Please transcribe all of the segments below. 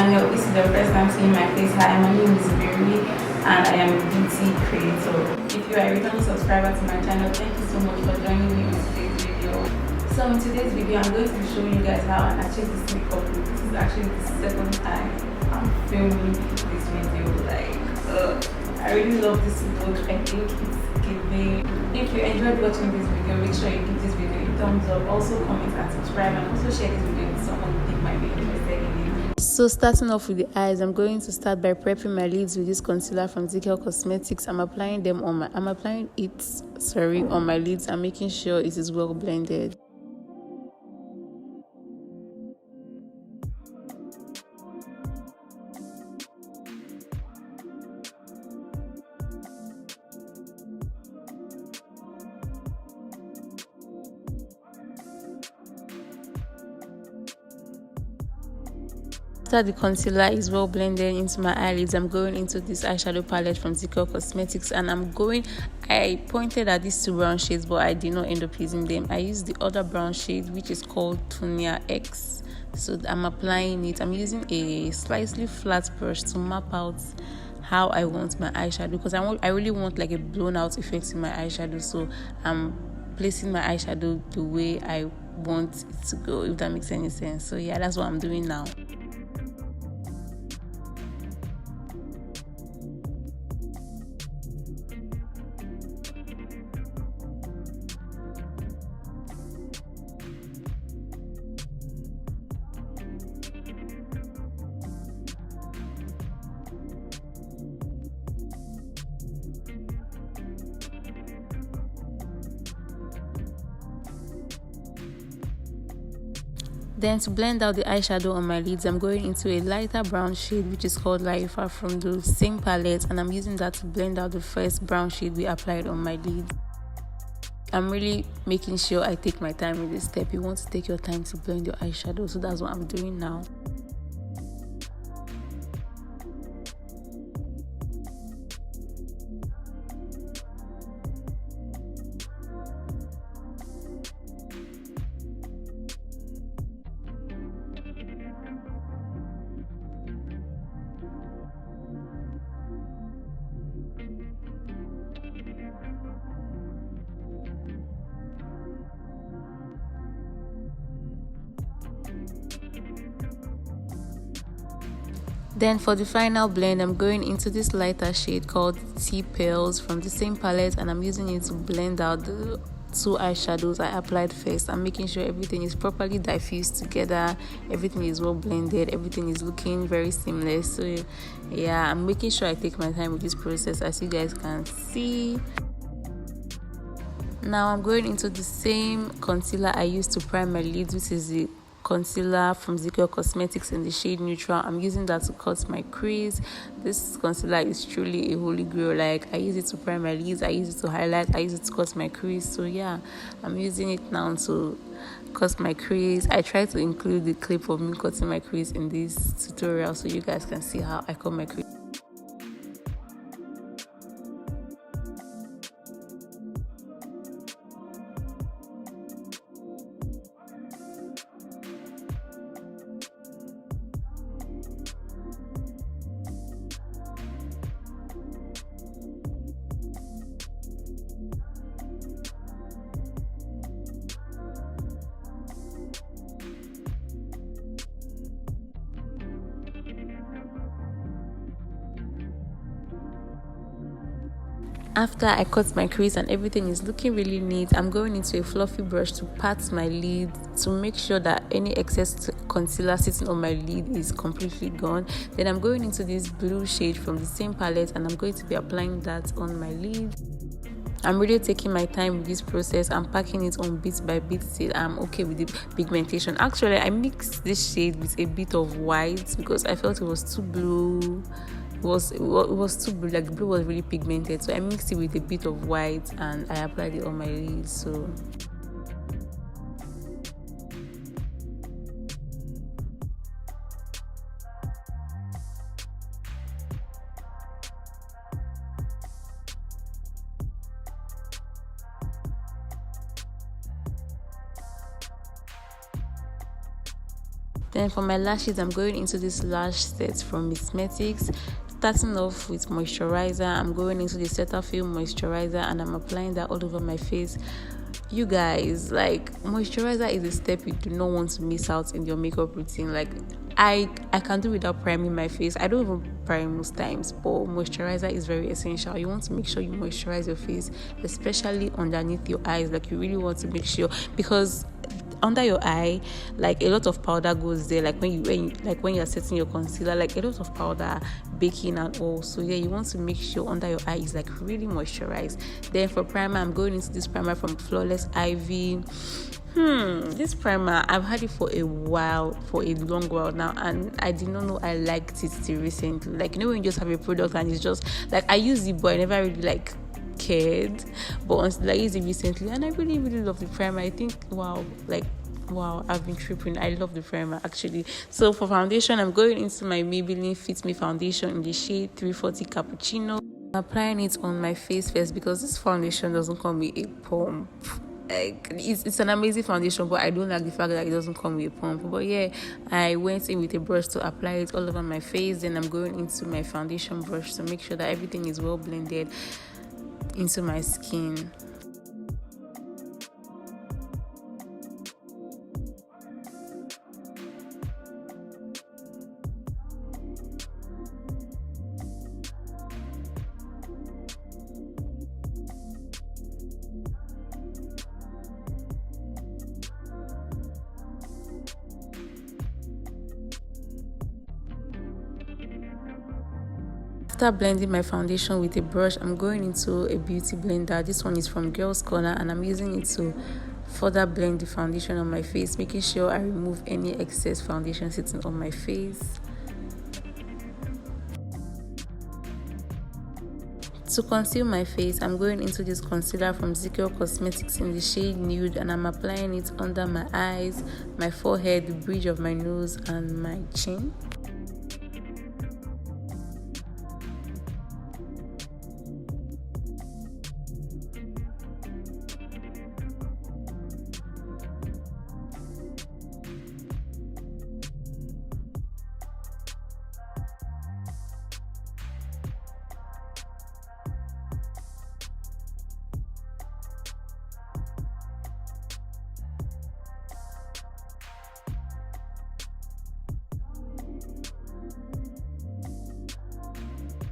channel, this is the first time seeing my face, hi, my name is Mary and I am a beauty creator. If you are a returning subscriber to my channel, thank you so much for joining me in today's video. So in today's video, I'm going to be showing you guys how I achieved this makeup look. This is actually the second time I'm filming this video. I really love this look. I think it's giving. If you enjoyed watching this video, make sure you give this video a thumbs up. Also comment and subscribe, and also share this video with someone you think might be interested in it. So starting off with the eyes, I'm going to start by prepping my lids with this concealer from Ajayi Cosmetics. I'm applying it on my lids and making sure it is well blended. After the concealer is well blended into my eyelids, I'm going into this eyeshadow palette from Ajayi Cosmetics, and I pointed at these two brown shades, but I did not end up using them. I used the other brown shade, which is called Tonia X. So I'm applying it. I'm using a slightly flat brush to map out how I want my eyeshadow, because I really want like a blown out effect in my eyeshadow. So I'm placing my eyeshadow the way I want it to go, if that makes any sense. So yeah, that's what I'm doing now. Then to blend out the eyeshadow on my lids, I'm going into a lighter brown shade, which is called Laifa, from the same palette, and I'm using that to blend out the first brown shade we applied on my lids. I'm really making sure I take my time with this step. You want to take your time to blend your eyeshadow, so that's what I'm doing now. Then for the final blend, I'm going into this lighter shade called Tea Pearls from the same palette, and I'm using it to blend out the two eyeshadows I applied first. I'm making sure everything is properly diffused together, everything is well blended, everything is looking very seamless. So yeah, I'm making sure I take my time with this process, as you guys can see. Now I'm going into the same concealer I used to prime my lids, which is the concealer from Ajayi Cosmetics in the shade Neutral. I'm using that to cut my crease. This concealer is truly a holy grail. Like, I use it to prime my lids, I use it to highlight, I use it to cut my crease. So yeah, I'm using it now to cut my crease. I try to include the clip of me cutting my crease in this tutorial so you guys can see how I cut my crease. After I cut my crease and everything is looking really neat, I'm going into a fluffy brush to pat my lid to make sure that any excess concealer sitting on my lid is completely gone. Then I'm going into this blue shade from the same palette, and I'm going to be applying that on my lid. I'm really taking my time with this process. I'm packing it on bit by bit till I'm okay with the pigmentation. Actually, I mixed this shade with a bit of white because I felt it was too blue. It was too blue, like the blue was really pigmented, so I mixed it with a bit of white and I applied it on my lids. So Then for my lashes, I'm going into this lash set from Cosmetics. Starting off with moisturizer, I'm going into the Cetaphil moisturizer and I'm applying that all over my face. You guys, like, moisturizer is a step you do not want to miss out in your makeup routine. Like, I can do without priming my face. I don't even prime most times, but moisturizer is very essential. You want to make sure you moisturize your face, especially underneath your eyes. Like, you really want to make sure, because under your eye, like, a lot of powder goes there, like when you're setting your concealer, like a lot of powder, baking and all. So yeah, you want to make sure under your eye is like really moisturized. Then for primer, I'm going into this primer from Flawless Ivy. This primer, I've had it for a long while now, and I did not know I liked it till recently. Like, when you just have a product and it's just like, I use it, but I never really like cared, but until I used it recently, and I really love the primer. I think wow, I've been tripping. I love the primer actually. So for foundation, I'm going into my Maybelline Fit Me foundation in the shade 340 Cappuccino. I'm applying it on my face first because this foundation doesn't come with a pump. Like, it's an amazing foundation, but I don't like the fact that it doesn't come with a pump. But yeah, I went in with a brush to apply it all over my face. Then I'm going into my foundation brush to make sure that everything is well blended into my skin. After blending my foundation with a brush, I'm going into a beauty blender. This one is from Girls Corner, and I'm using it to further blend the foundation on my face, making sure I remove any excess foundation sitting on my face. To conceal my face, I'm going into this concealer from ZK Cosmetics in the shade Nude, and I'm applying it under my eyes, my forehead, the bridge of my nose, and my chin.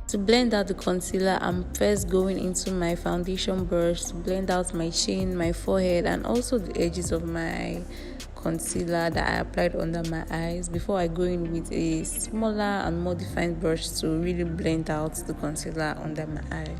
To blend out the concealer, I'm first going into my foundation brush to blend out my chin, my forehead, and also the edges of my concealer that I applied under my eyes before I go in with a smaller and more defined brush to really blend out the concealer under my eye.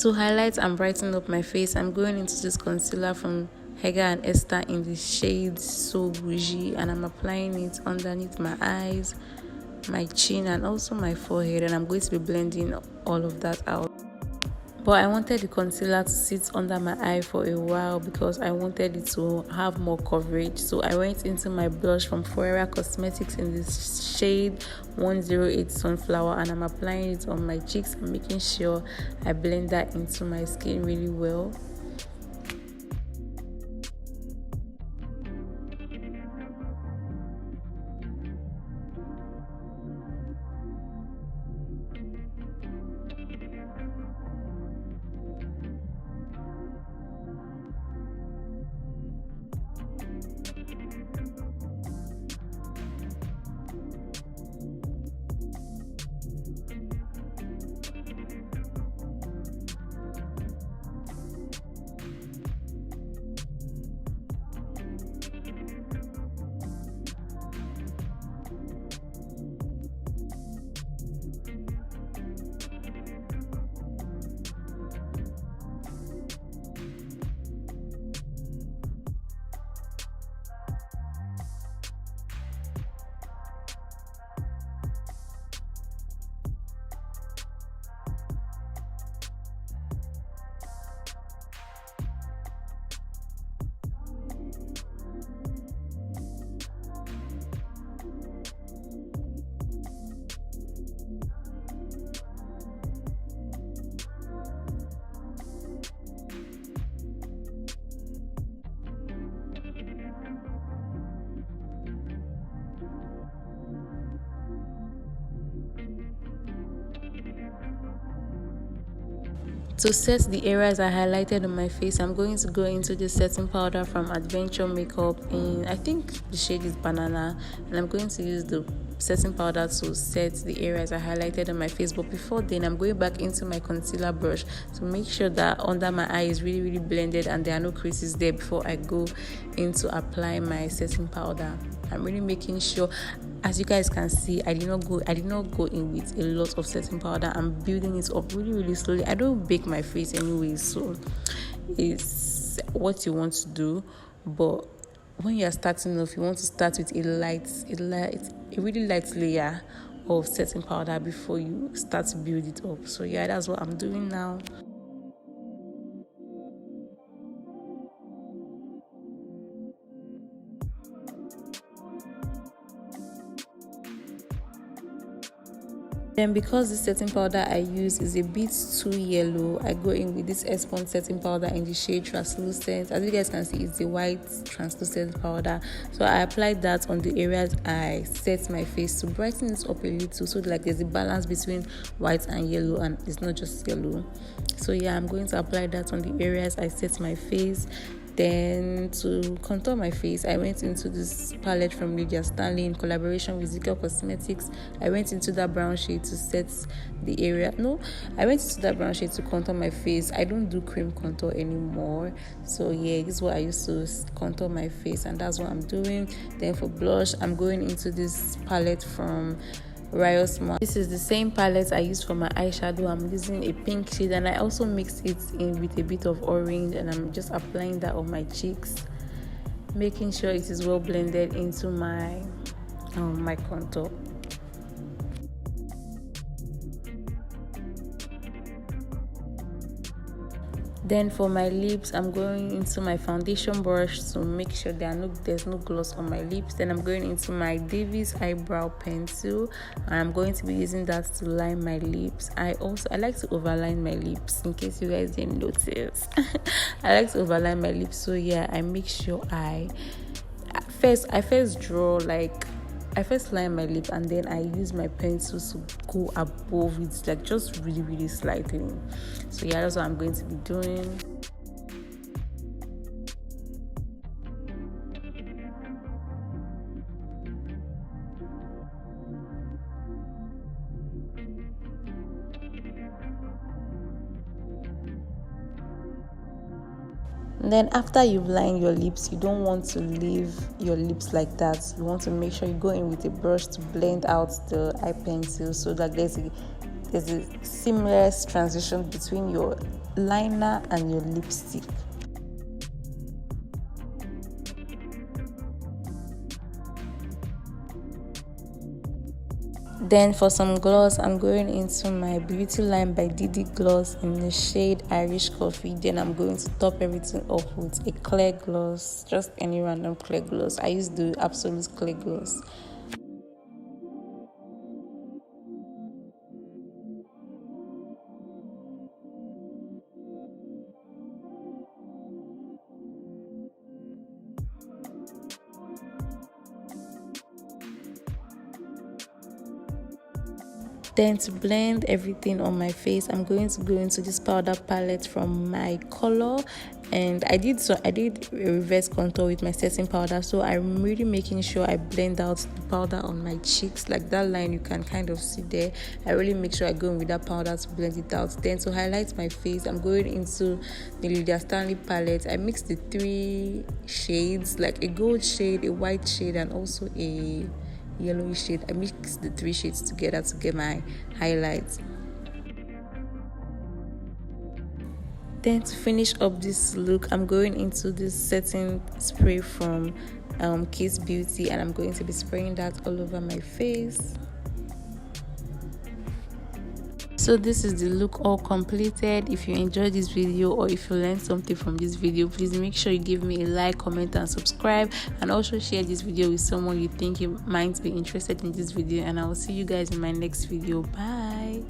To highlight and brighten up my face, I'm going into this concealer from Hega and Esther in the shade So Bougie, and I'm applying it underneath my eyes, my chin, and also my forehead, and I'm going to be blending all of that out. But I wanted the concealer to sit under my eye for a while because I wanted it to have more coverage. So I went into my blush from Forever Cosmetics in this shade 108 Sunflower, and I'm applying it on my cheeks and making sure I blend that into my skin really well. To set the areas I highlighted on my face, I'm going to go into this setting powder from Adventure Makeup in, I think the shade is Banana, and I'm going to use the setting powder to set the areas I highlighted on my face. But before then, I'm going back into my concealer brush to make sure that under my eye is really, really blended and there are no creases there before I go into apply my setting powder. I'm really making sure, as you guys can see, I did not go in with a lot of setting powder. I'm building it up really, really slowly. I don't bake my face anyway, so it's what you want to do. But when you're starting off, you want to start with a really light layer of setting powder before you start to build it up. So yeah, that's what I'm doing now. Then because the setting powder I use is a bit too yellow, I go in with this S-Pond setting powder in the shade Translucent. As you guys can see, it's the white translucent powder. So I applied that on the areas I set my face to brighten it up a little, so like there's a balance between white and yellow and it's not just yellow. So yeah, I'm going to apply that on the areas I set my face. Then to contour my face, I went into this palette from Lydia Stanley in collaboration with Zico Cosmetics. I went into that brown shade to set the area. No, I went into that brown shade to contour my face. I don't do cream contour anymore. So yeah, this is what I used to contour my face, and that's what I'm doing. Then for blush, I'm going into this palette from Riot. This is the same palette I used for my eyeshadow. I'm using a pink shade, and I also mixed it in with a bit of orange, and I'm just applying that on my cheeks, making sure it is well blended into my contour. Then for my lips, I'm going into my foundation brush to make sure there's no gloss on my lips. Then I'm going into my Davis eyebrow pencil, and I'm going to be using that to line my lips. I like to overline my lips, in case you guys didn't notice. I like to overline my lips, so yeah, I make sure I first line my lip, and then I use my pencil to go above it, like just really, really slightly. So yeah, that's what I'm going to be doing. And then after you've lined your lips, you don't want to leave your lips like that. You want to make sure you go in with a brush to blend out the eye pencil, so that there's a seamless transition between your liner and your lipstick. Then for some gloss, I'm going into my Beauty Line by Didi gloss in the shade Irish Coffee. Then I'm going to top everything up with a clear gloss, just any random clear gloss. I use the Absolute Clear Gloss. Then to blend everything on my face, I'm going to go into this powder palette from My Color, and I did a reverse contour with my setting powder. So I'm really making sure I blend out the powder on my cheeks, like that line you can kind of see there. I really make sure I go in with that powder to blend it out. Then to highlight my face, I'm going into the Lydia Stanley palette. I mixed the 3 shades, like a gold shade, a white shade, and also a yellowish shade. I mixed the 3 shades together to get my highlights. Then to finish up this look, I'm going into this setting spray from Kiss Beauty, and I'm going to be spraying that all over my face. So this is the look all completed. If you enjoyed this video, or if you learned something from this video, please make sure you give me a like, comment, and subscribe, and also share this video with someone you think you might be interested in this video. And I will see you guys in my next video. Bye.